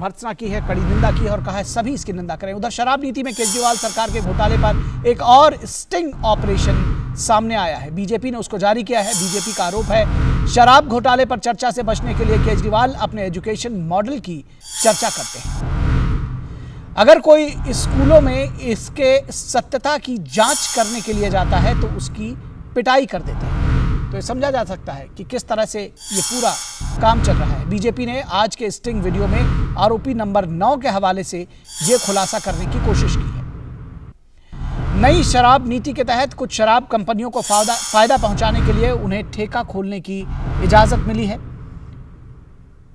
भर्त्सना की है, कड़ी निंदा की है और कहा है सभी इसकी निंदा करें। उधर शराब नीति में केजरीवाल सरकार के घोटाले पर एक और स्टिंग ऑपरेशन सामने आया है। बीजेपी ने उसको जारी किया है। बीजेपी का आरोप है शराब घोटाले पर चर्चा से बचने के लिए केजरीवाल अपने एजुकेशन मॉडल की चर्चा करते हैं। अगर कोई स्कूलों में इसके सत्यता की जांच करने के लिए जाता है तो उसकी पिटाई कर देते हैं। तो ये समझा जा सकता है कि किस तरह से ये पूरा काम चल रहा है। बीजेपी ने आज के स्टिंग वीडियो में आरोपी नंबर 9 के हवाले से ये खुलासा करने की कोशिश की है। नई शराब नीति के तहत कुछ शराब कंपनियों को फायदा पहुंचाने के लिए उन्हें ठेका खोलने की इजाजत मिली है।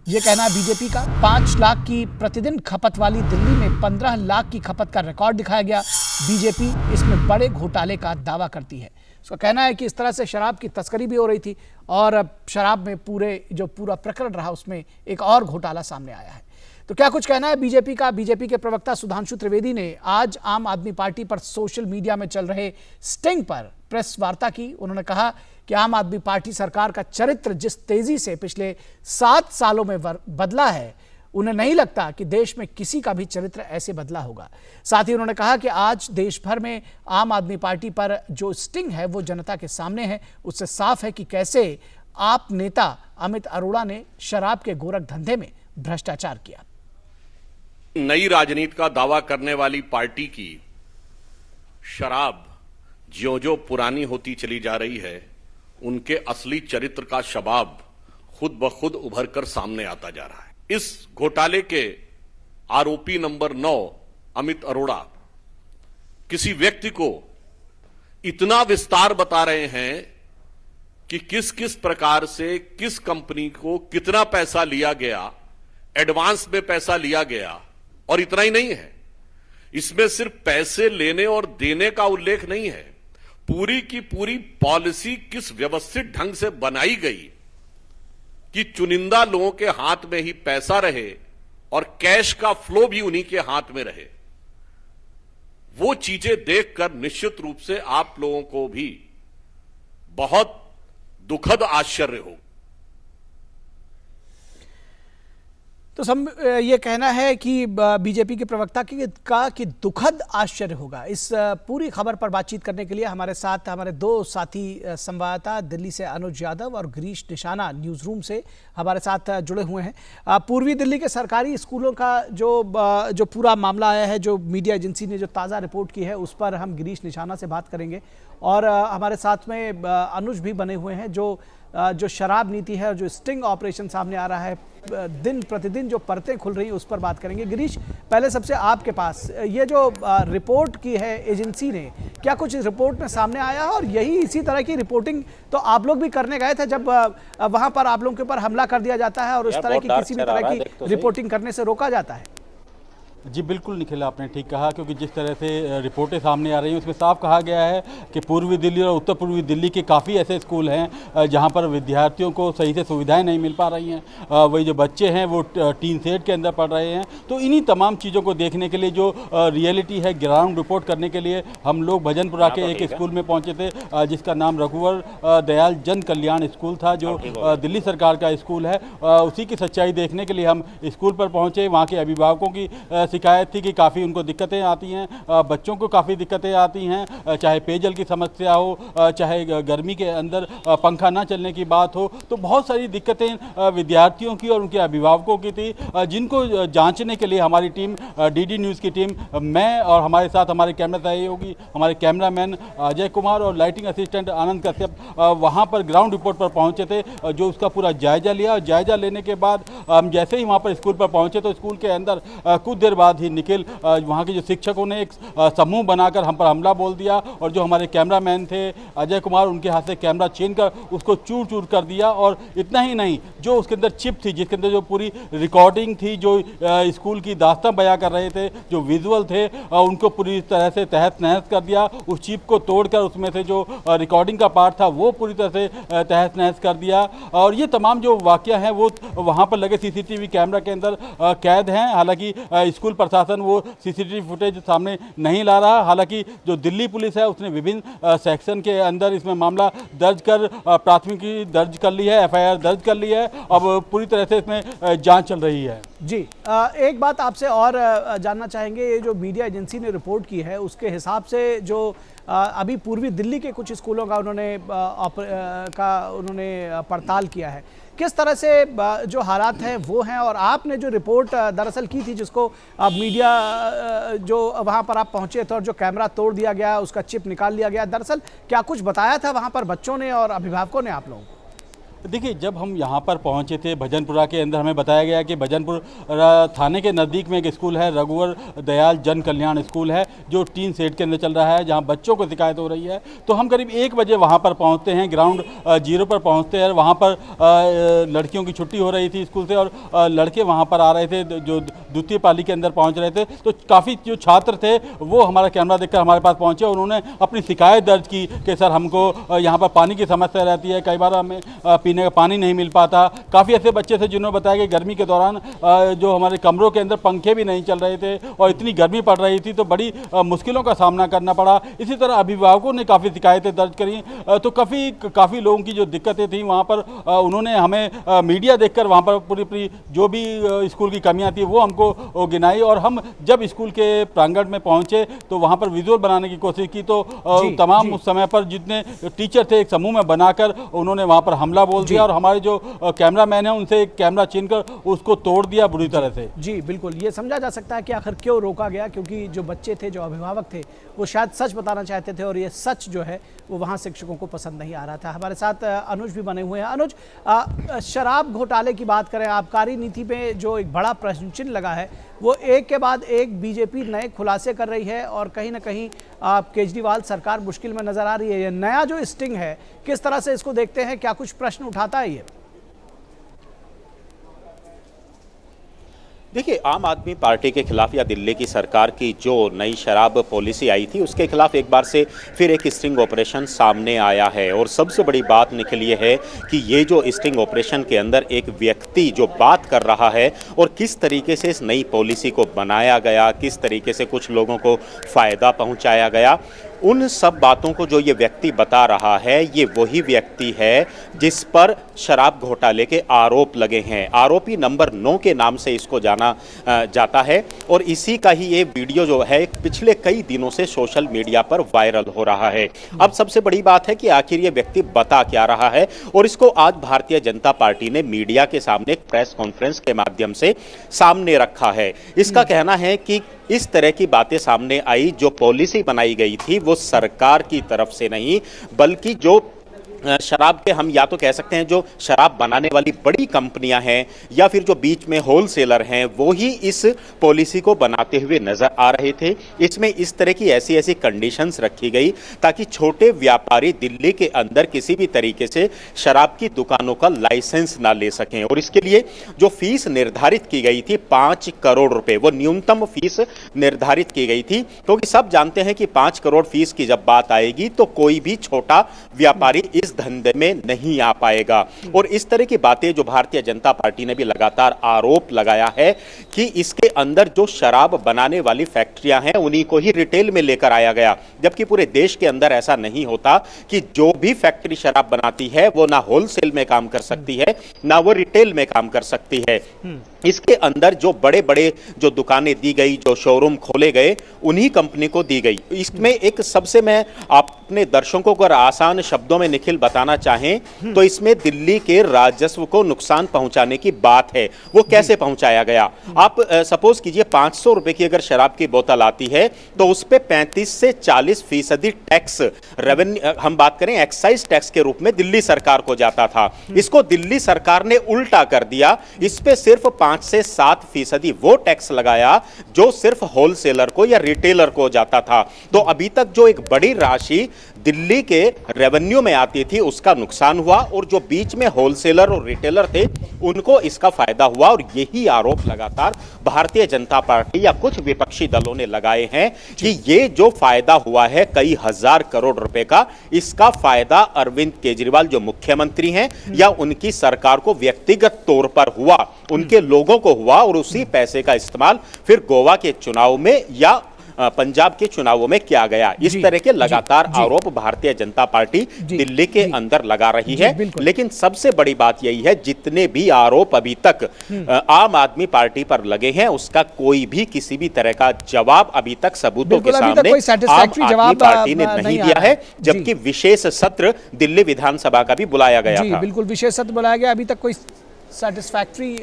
यह कहना है बीजेपी का। 5 लाख की प्रतिदिन खपत वाली दिल्ली में 15 लाख की खपत का रिकॉर्ड दिखाया गया। बीजेपी इसमें बड़े घोटाले का दावा करती है। उसका कहना है कि इस तरह से शराब की तस्करी भी हो रही थी और शराब में पूरा प्रकरण रहा उसमें एक और घोटाला सामने आया है। तो क्या कुछ कहना है बीजेपी का। बीजेपी के प्रवक्ता सुधांशु त्रिवेदी ने आज आम आदमी पार्टी पर सोशल मीडिया में चल रहे स्टिंग पर प्रेस वार्ता की। उन्होंने कहा कि आम आदमी पार्टी सरकार का चरित्र जिस तेजी से पिछले 7 सालों में बदला है, उन्हें नहीं लगता कि देश में किसी का भी चरित्र ऐसे बदला होगा। साथ ही उन्होंने कहा कि आज देश भर में आम आदमी पार्टी पर जो स्टिंग है वो जनता के सामने है। उससे साफ है कि कैसे आप नेता अमित अरोड़ा ने शराब के गोरख धंधे में भ्रष्टाचार किया। नई राजनीति का दावा करने वाली पार्टी की शराब ज्यों-ज्यों पुरानी होती चली जा रही है, उनके असली चरित्र का शबाब खुद ब खुद उभर कर सामने आता जा रहा है। इस घोटाले के आरोपी नंबर 9 अमित अरोड़ा किसी व्यक्ति को इतना विस्तार बता रहे हैं कि किस किस प्रकार से किस कंपनी को कितना पैसा लिया गया, एडवांस में पैसा लिया गया। और इतना ही नहीं है, इसमें सिर्फ पैसे लेने और देने का उल्लेख नहीं है, पूरी की पूरी पॉलिसी किस व्यवस्थित ढंग से बनाई गई कि चुनिंदा लोगों के हाथ में ही पैसा रहे और कैश का फ्लो भी उन्हीं के हाथ में रहे। वो चीजें देखकर निश्चित रूप से आप लोगों को भी बहुत दुखद आश्चर्य होगा। तो ये कहना है कि बीजेपी के प्रवक्ता का कि दुखद आश्चर्य होगा। इस पूरी खबर पर बातचीत करने के लिए हमारे साथ हमारे 2 साथी संवाददाता दिल्ली से अनुज यादव और गिरीश निशाना न्यूज़ रूम से हमारे साथ जुड़े हुए हैं। पूर्वी दिल्ली के सरकारी स्कूलों का जो पूरा मामला आया है, जो मीडिया एजेंसी ने जो ताज़ा रिपोर्ट की है, उस पर हम गिरीश निशाना से बात करेंगे। और हमारे साथ में अनुज भी बने हुए हैं जो शराब नीति है और जो स्टिंग ऑपरेशन सामने आ रहा है, दिन प्रतिदिन जो परतें खुल रही हैं, उस पर बात करेंगे। गिरीश, पहले सबसे आपके पास ये जो रिपोर्ट की है एजेंसी ने, क्या कुछ इस रिपोर्ट में सामने आया है? और यही इसी तरह की रिपोर्टिंग तो आप लोग भी करने गए थे जब वहां पर आप लोगों के ऊपर हमला कर दिया जाता है और उस तरह की किसी भी तरह की रिपोर्टिंग करने से रोका जाता है। जी बिल्कुल निखिल, आपने ठीक कहा, क्योंकि जिस तरह से रिपोर्टें सामने आ रही हैं उसमें साफ कहा गया है कि पूर्वी दिल्ली और उत्तर पूर्वी दिल्ली के काफ़ी ऐसे स्कूल हैं जहां पर विद्यार्थियों को सही से सुविधाएं नहीं मिल पा रही हैं। वही जो बच्चे हैं वो टीन शेड के अंदर पढ़ रहे हैं। तो इन्हीं तमाम चीज़ों को देखने के लिए, जो रियलिटी है, ग्राउंड रिपोर्ट करने के लिए हम लोग भजनपुरा के एक स्कूल में पहुँचे थे जिसका नाम रघुवर दयाल जन कल्याण स्कूल था, जो दिल्ली सरकार का स्कूल है। उसी की सच्चाई देखने के लिए हम स्कूल पर पहुँचे। वहाँ के अभिभावकों की शिकायत थी कि काफ़ी उनको दिक्कतें आती हैं, बच्चों को काफ़ी दिक्कतें आती हैं, चाहे पेयजल की समस्या हो, चाहे गर्मी के अंदर पंखा ना चलने की बात हो। तो बहुत सारी दिक्कतें विद्यार्थियों की और उनके अभिभावकों की थी, जिनको जांचने के लिए हमारी टीम, डीडी न्यूज़ की टीम, मैं और हमारे साथ हमारे कैमरा सहयोगी, हमारे कैमरामैन अजय कुमार और लाइटिंग असिस्टेंट आनंद कश्यप वहाँ पर ग्राउंड रिपोर्ट पर पहुँचे थे, जो उसका पूरा जायजा लिया। और जायजा लेने के बाद हम जैसे ही वहाँ पर स्कूल पर पहुँचे तो स्कूल के अंदर कुछ देर बाद ही निखिल, वहाँ के जो शिक्षकों ने एक समूह बनाकर हम पर हमला बोल दिया और जो हमारे कैमरामैन थे अजय कुमार, उनके हाथ से कैमरा छीन कर उसको चूर चूर कर दिया। और इतना ही नहीं, जो उसके अंदर चिप थी, जिसके अंदर जो पूरी रिकॉर्डिंग थी, जो स्कूल की दास्तां बयां कर रहे थे, जो विजुअल थे, उनको पूरी तरह से तहस नहस कर दिया। उस चिप को तोड़कर उसमें से जो रिकॉर्डिंग का पार्ट था वो पूरी तरह से तहस नहस कर दिया। और ये तमाम जो वाक़या हैं वो वहाँ पर लगे CCTV कैमरा के अंदर कैद हैं। हालांकि स्कूल प्रशासन वो CCTV फुटेज सामने नहीं ला रहा। हालांकि जो दिल्ली पुलिस है उसने विभिन्न सेक्शन के अंदर इसमें मामला दर्ज कर प्राथमिकी दर्ज कर ली है, FIR दर्ज कर ली है। अब पूरी तरह से इसमें जांच चल रही है। जी एक बात आपसे और जानना चाहेंगे, ये जो मीडिया एजेंसी ने रिपोर्ट की है उसके हिसाब से जो अभी पूर्वी दिल्ली के कुछ स्कूलों का उन्होंने पड़ताल किया है, किस तरह से जो हालात हैं वो हैं, और आपने जो रिपोर्ट दरअसल की थी जिसको मीडिया जो वहाँ पर आप पहुँचे थे और जो कैमरा तोड़ दिया गया, उसका चिप निकाल लिया गया, दरअसल क्या कुछ बताया था वहाँ पर बच्चों ने और अभिभावकों ने आप लोगों को? देखिए, जब हम यहाँ पर पहुँचे थे भजनपुरा के अंदर, हमें बताया गया कि भजनपुर थाने के नज़दीक में एक स्कूल है, रघुवर दयाल जन कल्याण स्कूल है, जो टीन सेट के अंदर चल रहा है, जहाँ बच्चों को शिकायत हो रही है। तो हम करीब 1 बजे वहाँ पर पहुँचते हैं, ग्राउंड जीरो पर पहुँचते हैं। वहाँ पर लड़कियों की छुट्टी हो रही थी स्कूल से और लड़के वहाँ पर आ रहे थे जो द्वितीय पाली के अंदर पहुँच रहे थे। तो काफ़ी जो छात्र थे वो हमारा कैमरा देखकर हमारे पास पहुँचे और उन्होंने अपनी शिकायत दर्ज की कि सर हमको यहाँ पर पानी की समस्या रहती है, कई बार हमें पीने का पानी नहीं मिल पाता। काफ़ी ऐसे बच्चे थे जिन्होंने बताया कि गर्मी के दौरान जो हमारे कमरों के अंदर पंखे भी नहीं चल रहे थे और इतनी गर्मी पड़ रही थी तो बड़ी मुश्किलों का सामना करना पड़ा। इसी तरह अभिभावकों ने काफ़ी शिकायतें दर्ज करी। तो काफ़ी लोगों की जो दिक्कतें थी वहाँ पर उन्होंने हमें मीडिया देखकर वहाँ पर पूरी जो भी स्कूल की कमियाँ थी वो हमको गिनाई। और हम जब स्कूल के प्रांगण में पहुँचे तो वहाँ पर विजुअल बनाने की कोशिश की तो तमाम उस समय पर जितने टीचर थे एक समूह में बनाकर उन्होंने वहाँ पर हमला बोल दिया और हमारे जो कैमरामैन है उनसे एक कैमरा छीनकर उसको तोड़ दिया बुरी तरह से। जी बिल्कुल, ये समझा जा सकता है कि आखिर क्यों रोका गया, क्योंकि जो बच्चे थे, जो अभिभावक थे, वो शायद सच बताना चाहते थे और ये सच जो है वो वहाँ शिक्षकों को पसंद नहीं आ रहा था। हमारे साथ अनुज भी बने हुए हैं। अनुज, शराब घोटाले की बात करें, आबकारी नीति में जो एक बड़ा प्रश्न चिन्ह लगा है वो एक के बाद एक बीजेपी नए खुलासे कर रही है और कहीं ना कहीं केजरीवाल सरकार मुश्किल में नजर आ रही है। ये नया जो स्टिंग है, किस तरह से इसको देखते हैं, क्या कुछ प्रश्न उठाता है ये? देखिए, आम आदमी पार्टी के खिलाफ या दिल्ली की सरकार की जो नई शराब पॉलिसी आई थी उसके खिलाफ एक बार से फिर एक स्टिंग ऑपरेशन सामने आया है। और सबसे बड़ी बात निकल ये है कि ये जो स्टिंग ऑपरेशन के अंदर एक व्यक्ति जो बात कर रहा है और किस तरीके से इस नई पॉलिसी को बनाया गया, किस तरीके से कुछ लोगों को फ़ायदा पहुंचाया गया, उन सब बातों को जो ये व्यक्ति बता रहा है ये वही व्यक्ति है जिस पर शराब घोटाले के आरोप लगे हैं। आरोपी नंबर 9 के नाम से इसको जाना जाता है और इसी का ही ये वीडियो जो है पिछले कई दिनों से सोशल मीडिया पर वायरल हो रहा है। अब सबसे बड़ी बात है कि आखिर ये व्यक्ति बता क्या रहा है और इसको आज भारतीय जनता पार्टी ने मीडिया के सामने एक प्रेस कॉन्फ्रेंस के माध्यम से सामने रखा है। इसका कहना है कि इस तरह की बातें सामने आई, जो पॉलिसी बनाई गई थी वो सरकार की तरफ से नहीं बल्कि जो शराब के, हम या तो कह सकते हैं जो शराब बनाने वाली बड़ी कंपनियां हैं या फिर जो बीच में होलसेलर हैं वो ही इस पॉलिसी को बनाते हुए नजर आ रहे थे। इसमें इस तरह की ऐसी कंडीशंस रखी गई ताकि छोटे व्यापारी दिल्ली के अंदर किसी भी तरीके से शराब की दुकानों का लाइसेंस ना ले सकें। और इसके लिए जो फीस निर्धारित की गई थी 5 करोड़ रुपए, वो न्यूनतम फीस निर्धारित की गई थी, क्योंकि सब जानते हैं कि 5 करोड़ फीस की जब बात आएगी तो कोई भी छोटा व्यापारी इस धंधे में नहीं आ पाएगा। और इस तरह की बातें जो भारतीय जनता पार्टी ने भी लगातार आरोप लगाया है कि इसके अंदर जो शराब बनाने वाली फैक्ट्रियां हैं उन्हीं को ही रिटेल में लेकर आया गया, जबकि पूरे देश के अंदर ऐसा नहीं होता कि जो भी फैक्ट्री शराब बनाती है वो ना होलसेल में काम कर सकती है ना वो रिटेल में काम कर सकती है। इसके अंदर जो बड़े बड़े जो दुकानें दी गई, जो शोरूम खोले गए, उन्हीं कंपनी को दी गई। इसमें एक सबसे, मैं अपने दर्शकों को आसान शब्दों में निखिल बताना चाहें तो इसमें दिल्ली के राजस्व को नुकसान पहुंचाने की बात है। वो कैसे पहुंचाया गया? आप सपोज कीजिए 500 रुपए की अगर शराब की बोतल आती है तो उस पे 35 से 40% टैक्स रेवेन्यू, हम बात करें एक्साइज टैक्स के रूप में दिल्ली सरकार को जाता था। इसको दिल्ली सरकार ने उल्टा कर दिया, इस पे सिर्फ 5 से 7% वो टैक्स लगाया जो सिर्फ होलसेलर को या रिटेलर को जाता था। तो अभी तक जो एक बड़ी राशि दिल्ली के रेवेन्यू में आती थी उसका नुकसान हुआ और जो बीच में होलसेलर और रिटेलर थे उनको इसका फायदा हुआ। और यही आरोप लगातार भारतीय जनता पार्टी या कुछ विपक्षी दलों ने लगाए हैं कि ये जो फायदा हुआ है कई हजार करोड़ रुपए का, इसका फायदा अरविंद केजरीवाल जो मुख्यमंत्री हैं या उनकी सरकार को व्यक्तिगत तौर पर हुआ, उनके लोगों को हुआ और उसी पैसे का इस्तेमाल फिर गोवा के चुनाव में या पंजाब के चुनावों में किया गया। इस तरह के लगातार आरोप भारतीय जनता पार्टी दिल्ली के अंदर लगा रही है। लेकिन सबसे बड़ी बात यही है, जितने भी आरोप अभी तक आम आदमी पार्टी पर लगे हैं उसका कोई भी किसी भी तरह का जवाब अभी तक सबूतों के सामने आम आदमी पार्टी ने नहीं दिया है, जबकि विशेष सत्र दिल्ली विधानसभा का भी बुलाया गया था। बिल्कुल, विशेष सत्र बुलाया गया, अभी तक कोई सेटिस्फैक्ट्री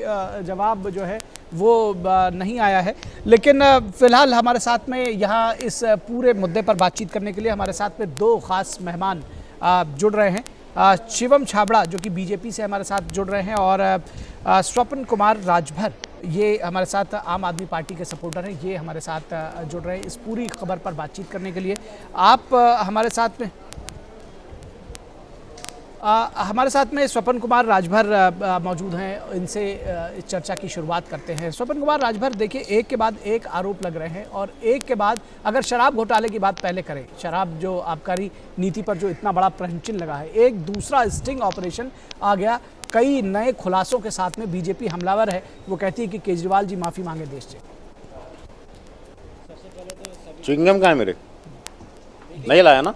जवाब जो है वो नहीं आया है। लेकिन फिलहाल हमारे साथ में यहाँ इस पूरे मुद्दे पर बातचीत करने के लिए हमारे साथ में दो खास मेहमान जुड़ रहे हैं। शिवम छाबड़ा जो कि बीजेपी से हमारे साथ जुड़ रहे हैं, और स्वपन कुमार राजभर, ये हमारे साथ आम आदमी पार्टी के सपोर्टर हैं, ये हमारे साथ जुड़ रहे हैं इस पूरी खबर पर बातचीत करने के लिए। आप हमारे साथ में स्वपन कुमार राजभर मौजूद हैं, इनसे इस चर्चा की शुरुआत करते हैं। स्वपन कुमार राजभर, देखिए एक के बाद एक आरोप लग रहे हैं, और एक के बाद अगर शराब घोटाले की बात पहले करें, शराब जो आबकारी नीति पर जो इतना बड़ा प्रश्न चिन्ह लगा है, एक दूसरा स्टिंग ऑपरेशन आ गया कई नए खुलासों के साथ में। बीजेपी हमलावर है, वो कहती है कि केजरीवाल जी माफी मांगे देश से। च्युइंगम कहाँ है मेरे? नहीं लाया ना?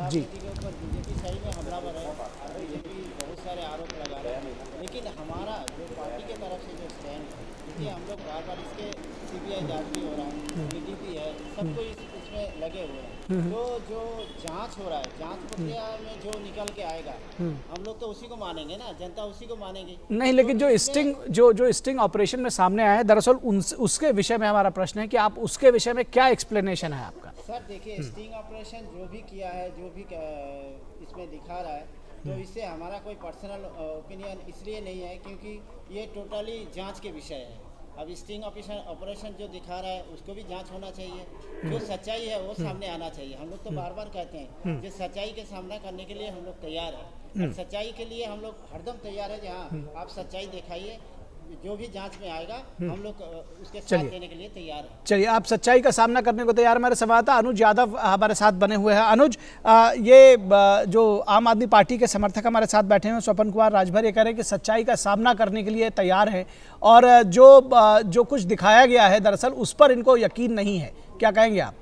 जी, के ऊपर बीजेपी सही में हमलावर है, बीजेपी बहुत सारे आरोप लगा रहे हैं। लेकिन हमारा जो पार्टी के तरफ से जो स्टैंड है, देखिए हम लोग बार बार इसके सीबीआई जांच भी हो रहा है, ईडी है, सबको इसमें लगे हुए हैं। तो जो जांच हो रहा है, जांच प्रक्रिया में जो निकल के आएगा हम लोग तो उसी को मानेंगे ना, जनता उसी को मानेगी। नहीं, लेकिन जो स्टिंग ऑपरेशन में सामने आया है, दरअसल उसके विषय में हमारा प्रश्न है कि आप उसके विषय में क्या एक्सप्लेनेशन है आपका? सर देखिए, स्टिंग ऑपरेशन जो भी किया है, जो भी इसमें दिखा रहा है, तो इससे हमारा कोई पर्सनल ओपिनियन इसलिए नहीं है क्योंकि ये टोटली जांच के विषय है। अब स्टिंग ऑपरेशन जो दिखा रहा है उसको भी जांच होना चाहिए, जो सच्चाई है वो सामने आना चाहिए। हम लोग तो बार बार कहते हैं जो सच्चाई के सामना करने के लिए हम लोग तैयार हैं, सच्चाई के लिए हम लोग हरदम तैयार है। जहाँ आप सच्चाई दिखाइए, जो भी जांच में आएगा हम लोग उसके साथ देने के लिए तैयार हैं। चलिए, आप सच्चाई का सामना करने को तैयार। हमारे संवाददाता अनुज यादव हमारे साथ बने हुए हैं। अनुज, ये जो आम आदमी पार्टी के समर्थक हमारे साथ बैठे हैं, स्वपन कुमार राजभर, ये कह रहे हैं कि सच्चाई का सामना करने के लिए तैयार है, और जो कुछ दिखाया गया है दरअसल उस पर इनको यकीन नहीं है। क्या कहेंगे आप?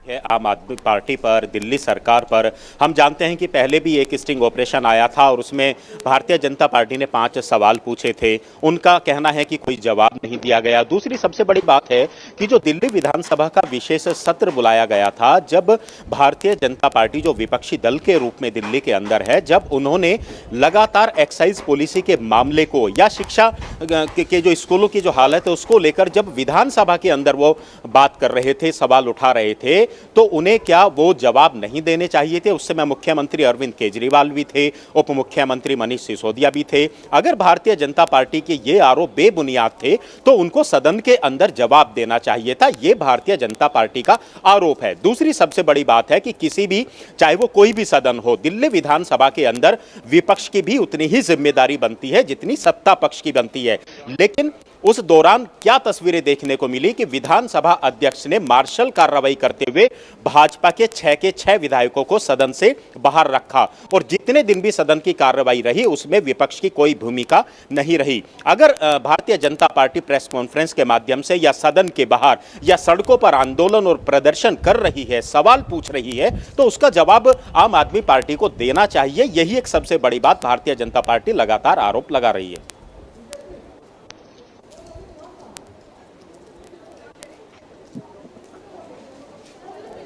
है आम आदमी पार्टी पर, दिल्ली सरकार पर। हम जानते हैं कि पहले भी एक स्टिंग ऑपरेशन आया था और उसमें भारतीय जनता पार्टी ने 5 सवाल पूछे थे। उनका कहना है कि कोई जवाब नहीं दिया गया। दूसरी सबसे बड़ी बात है कि जो दिल्ली विधानसभा का विशेष सत्र बुलाया गया था, जब भारतीय जनता पार्टी जो विपक्षी दल के रूप में दिल्ली के अंदर है, जब उन्होंने लगातार एक्साइज पॉलिसी के मामले को या शिक्षा के जो स्कूलों की जो हालत है उसको लेकर जब विधानसभा के अंदर वो बात कर रहे थे, सवाल उठा रहे थे, तो उन्हें क्या वो जवाब नहीं देने चाहिए थे? उस समय मुख्यमंत्री अरविंद केजरीवाल भी थे, उप मुख्यमंत्री मनीष सिसोदिया भी थे। अगर भारतीय जनता पार्टी के ये आरोप बेबुनियाद थे तो उनको सदन के अंदर जवाब देना चाहिए था। ये भारतीय जनता पार्टी का आरोप है। दूसरी सबसे बड़ी बात है कि किसी भी, चाहे वो कोई भी सदन हो, दिल्ली विधानसभा के अंदर विपक्ष की भी उतनी ही जिम्मेदारी बनती है जितनी सत्ता पक्ष की बनती है। लेकिन उस दौरान क्या तस्वीरें देखने को मिली कि विधानसभा अध्यक्ष ने मार्शल कार्रवाई करते हुए भाजपा के 6 के 6 विधायकों को सदन से बाहर रखा, और जितने दिन भी सदन की कार्रवाई रही उसमें विपक्ष की कोई भूमिका नहीं रही। अगर Bharatiya Janata party press conference के माध्यम से या सदन के बाहर या सड़कों पर आंदोलन और प्रदर्शन कर रही है, सवाल पूछ रही है, तो उसका जवाब आम आदमी पार्टी को देना चाहिए। यही एक सबसे बड़ी बात भारतीय जनता पार्टी लगातार आरोप लगा रही है।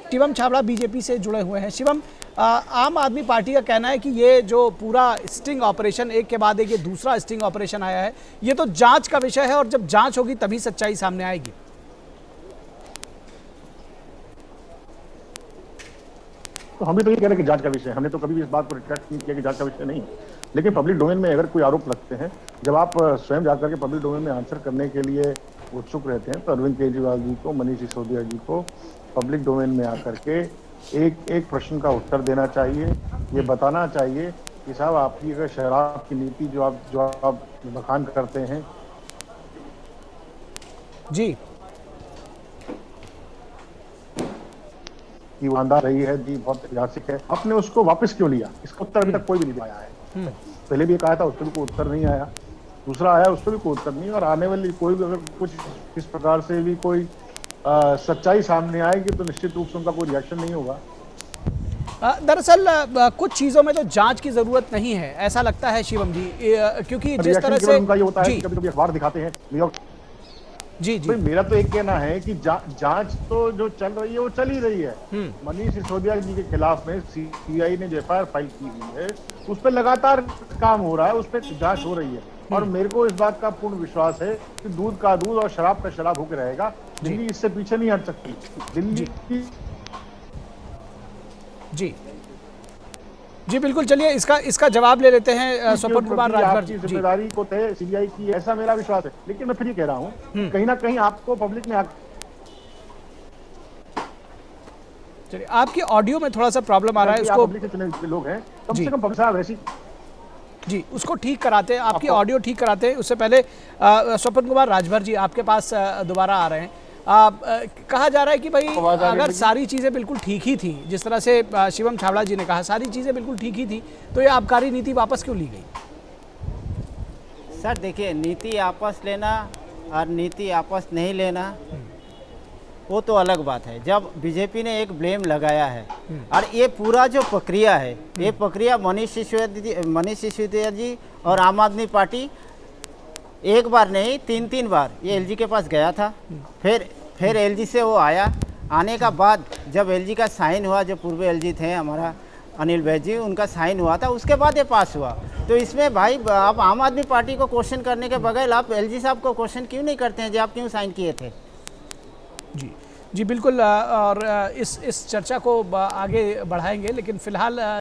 शिवम छाबड़ा बीजेपी से जुड़े हुए हैं। शिवम, आम आदमी पार्टी का कहना है कि ये जो पूरा स्टिंग ऑपरेशन, एक के बाद एक ये दूसरा स्टिंग ऑपरेशन आया है, ये तो जांच का विषय है और जब जांच होगी तभी सच्चाई सामने आएगी। तो हम भी तो ये कह रहे हैं कि जांच का विषय, हमने तो कभी भी इस बात को रिट्रैक्ट नहीं किया कि जांच का विषय नहीं है। लेकिन पब्लिक डोमेन में अगर कोई आरोप लगते हैं, जब आप स्वयं जाकर के पब्लिक डोमेन में आंसर करने के लिए उत्सुक रहते हैं, तो अरविंद केजरीवाल जी को, मनीष सिसोदिया जी को पब्लिक डोमेन में आकर के एक प्रश्न का उत्तर देना चाहिए। ये बताना चाहिए कि साहब आपकी अगर शराब की नीति जो आप बखान करते हैं जी, कि वो ईमानदार रही है जी, बहुत ऐतिहासिक है, आपने उसको वापस क्यों लिया? इसका उत्तर अभी तक कोई भी नहीं आया है। पहले भी एक आया था, उस पर भी कोई उत्तर नहीं आया, दूसरा आया उस पर भी कोई उत्तर नहीं, और आने वाली कोई भी अगर कुछ इस प्रकार से भी कोई सच्चाई सामने आएगी तो निश्चित रूप से उनका कोई रिएक्शन नहीं होगा। दरअसल कुछ चीजों में तो जांच की जरूरत नहीं है, ऐसा लगता है शिवम जी, क्योंकि जिस तरह से उनका ये होता है जी कि कभी-कभी अखबार दिखाते हैं न्यूयॉर्क। जी जी भाई मेरा तो एक कहना है कि जांच तो जो चल रही है वो चल ही रही है। मनीष सिसोदिया जी के खिलाफ में सीबीआई ने जो एफआईआर फाइल की हुई है उस पर लगातार काम हो रहा है, उस पर जांच हो रही है, और मेरे को इस बात का पूर्ण विश्वास है कि दूध का दूध और शराब का शराब होकर रहेगा। दिल्ली इससे पीछे नहीं हट सकती। दिल्ली की जी बिल्कुल, चलिए इसका जवाब ले लेते हैं स्वपन कुमार राजभर जी। जिम्मेदारी को तय सीबीआई की, ऐसा मेरा विश्वास है। लेकिन मैं फिर ये कह रहा हूँ कहीं ना कहीं आपको पब्लिक ने चलिए, आपकी ऑडियो में थोड़ा सा प्रॉब्लम आ रहा है, उसको पब्लिक से चुने लोग हैं, कम से कम पब्लिक साहब ऐसी जी उसको ठीक कराते हैं, आपकी ऑडियो ठीक कराते हैं। उससे पहले स्वपन कुमार राजभर जी आपके पास दोबारा आ रहे हैं। कहा जा रहा है कि भाई अगर सारी चीज़ें बिल्कुल ठीक ही थी, जिस तरह से शिवम छाबड़ा जी ने कहा सारी चीज़ें बिल्कुल ठीक ही थी, तो ये आबकारी नीति वापस क्यों ली गई? सर देखिए, नीति आपस लेना और नीति आपस नहीं लेना वो तो अलग बात है। जब बीजेपी ने एक ब्लेम लगाया है और ये पूरा जो प्रक्रिया है, ये प्रक्रिया मनीष सिसोदिया जी और आम आदमी पार्टी एक बार नहीं 3 बार ये एलजी के पास गया था, फिर एलजी से वो आया, आने का बाद जब एलजी का साइन हुआ, जो पूर्व एलजी थे हमारा अनिल बैज जी, उनका साइन हुआ था, उसके बाद ये पास हुआ। तो इसमें भाई आप आम आदमी पार्टी को क्वेश्चन करने के बगैर आप एलजी साहब को क्वेश्चन क्यों नहीं करते हैं जी, आप क्यों साइन किए थे? जी बिल्कुल, और इस चर्चा को आगे बढ़ाएंगे, लेकिन फिलहाल